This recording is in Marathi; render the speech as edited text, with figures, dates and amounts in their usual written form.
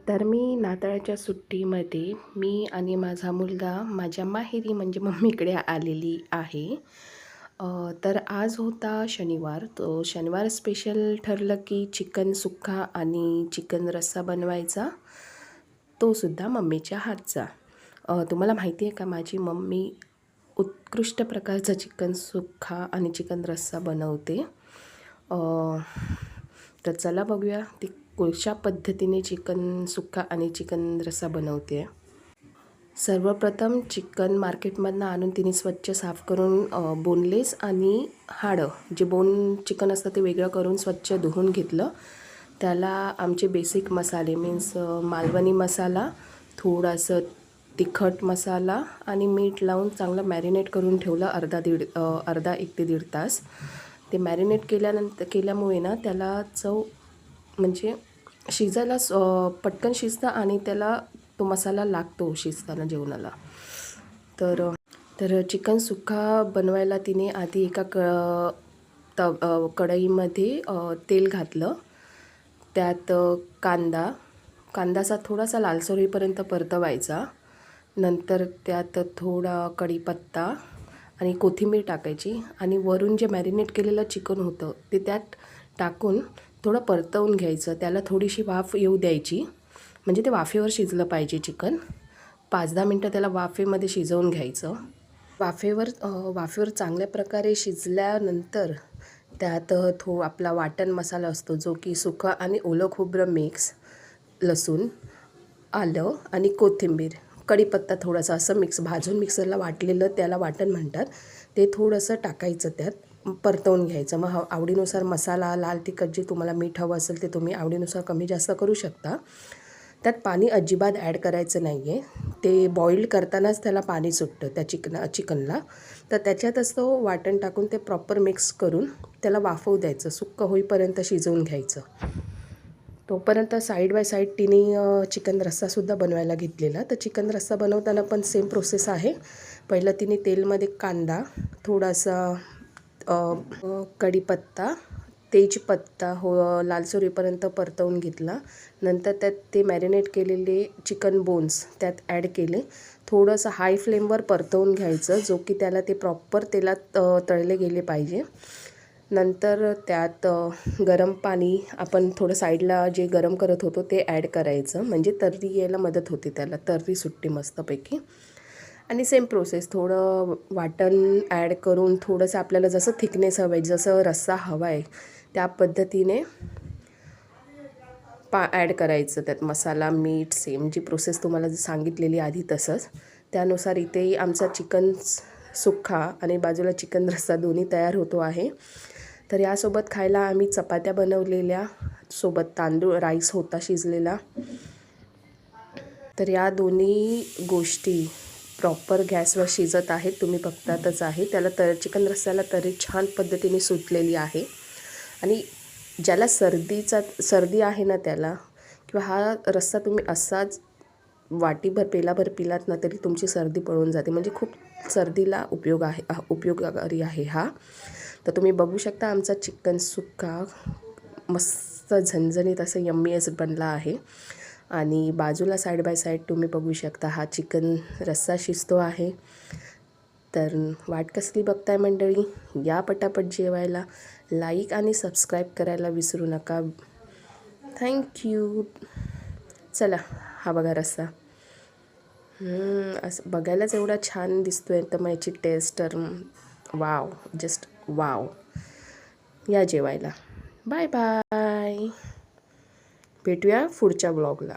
तर मी नाताळच्या सुट्टीमध्ये मी आणि माझा मुलगा माझ्या माहेरी म्हणजे मम्मीकडे आलेली आहे. तर आज होता शनिवार. तो शनिवार स्पेशल ठरलं की चिकन सुक्का आणि चिकन रस्सा बनवायचा, तो सुद्धा मम्मीच्या हातचा. तुम्हाला माहिती आहे का, माझी मम्मी उत्कृष्ट प्रकारचा चिकन सुक्का आणि चिकन रस्सा बनवते. अ, तर चला बघूया ती कशा पद्धतीने चिकन सुक्का आणि चिकन रस्सा बनवते. सर्वप्रथम चिकन मार्केटमधनं आणून तिने स्वच्छ साफ करून बोनलेस आणि हाडं जे बोन चिकन असतं ते वेगळं करून स्वच्छ धुवून घेतलं. त्याला आमचे बेसिक मसाले मीन्स मालवणी मसाला, थोडासा तिखट मसाला आणि मीठ लावून चांगलं मॅरिनेट करून ठेवलं अर्धा 1 ते 1.5 तास. ते मॅरिनेट केल्यामुळे ना त्याला चव म्हणजे शिजायला पटकन शिजतं आणि त्याला तो मसाला लागतो शिजताना जेवणाला. तर तर चिकन सुक्का बनवायला तिने आधी एका कढईमध्ये तेल घातलं. त्यात कांदा असा थोडासा लालसर होईपर्यंत परतवायचा. नंतर त्यात थोडा कढीपत्ता आणि कोथिंबीर टाकायची आणि वरून जे मॅरिनेट केलेलं चिकन होतं ते त्यात टाकून थोडं परतवून घ्यायचं. त्याला थोडीशी वाफ येऊ द्यायची, म्हणजे ते वाफेवर शिजलं पाहिजे चिकन. 5-10 मिनटं त्याला वाफेमध्ये शिजवून घ्यायचं. वाफेवर चांगल्या प्रकारे शिजल्यानंतर त्यात आपला वाटण मसाला असतो, जो की सुकं आणि ओलं खोबरं मिक्स, लसूण, आलं आणि कोथिंबीर, कढीपत्ता थोडासा असं मिक्स भाजून मिक्सरला वाटलेलं त्याला वाटण म्हणतात. ते थोडंसं टाकायचं, त्यात परतवून घ्यायचं. मग आवडीनुसार मसाला, लाल तिखट जे तुम्हाला मीठ हवं असेल ते तुम्ही आवडीनुसार कमी जास्त करू शकता. त्यात पाणी अजिबात ॲड करायचं नाही आहे. ते बॉईल करतानाच त्याला पाणी सुटतं त्या चिकनला. तर त्याच्यातच तो वाटण टाकून ते प्रॉपर मिक्स करून त्याला वाफवू द्यायचं, सुक्कं होईपर्यंत शिजवून घ्यायचं. तोपर्यंत साईड बाय साईड तिने चिकन रस्सासुद्धा बनवायला घेतलेला. तर चिकन रस्सा बनवताना पण सेम प्रोसेस आहे. पहिलं तिने तेलमध्ये कांदा, थोडासा कढीपत्ता, तेजपत्ता लालसर होईपर्यंत परतवून घेतला. नंतर त्यात ते मॅरिनेट केलेले चिकन बोन्स त्यात ॲड केले. थोडंसं हाय फ्लेमवर परतवून घ्यायचं, जो की त्याला ते प्रॉपर तेलात तळले गेले पाहिजे. नंतर त्यात गरम पाणी आपण थोडं साईडला जे गरम करत होतो ते ॲड करायचं, म्हणजे तर्री यायला मदत होते, त्याला तर्री सुटते मस्तपैकी. आणि सेम प्रोसेस, थोडं वाटण ॲड करून थोडंसं आपल्याला जसं थिकनेस हवं आहे, जसं रस्सा हवा आहे त्या पद्धतीने ॲड करायचं. त्यात मसाला, मीठ, सेम जी प्रोसेस तुम्हाला सांगितलेली आधी तसंच. त्यानुसार इथे आमचा चिकन सुक्का आणि बाजूला चिकन रस्सा दोन्ही तयार होतो आहे. तर यासोबत खायला आम्ही चपात्या बनवलेल्या, सोबत तांदूळ राईस होता शिजलेला. तर या दोन्ही गोष्टी प्रॉपर गॅसवर शिजत आहेत, तुम्ही बघतातच आहे. त्याला चिकन रस्स्याला तरी छान पद्धतीने सुटलेली आहे. आणि ज्याला सर्दी आहे ना त्याला, किंवा हा रस्सा तुम्ही असाच वाटीभर पेलाभर पिलात ना तरी तुमची सर्दी पळून जाते, म्हणजे खूप सर्दीला उपयोगकारी आहे हा. तर तुम्ही बघू शकता आमचा चिकन सुक्का मस्त झणझणीत असं यम्मी बनला आहे. आणि बाजूला साईड बाय साईड तुम्ही बघू शकता हा चिकन रस्सा शिजतो आहे. तर वाट कसली बघताय मंडळी, या पटापट जेवायला. लाईक आणि सबस्क्राईब करायला विसरू नका. थँक्यू. चला, हा बघा रस्सा. असं बघायलाच एवढा छान दिसतोय, तर मग याची टेस्ट तर वाव, जस्ट वाव. या जेवायला. Bye bye. भेटूया पुढच्या ब्लॉगला.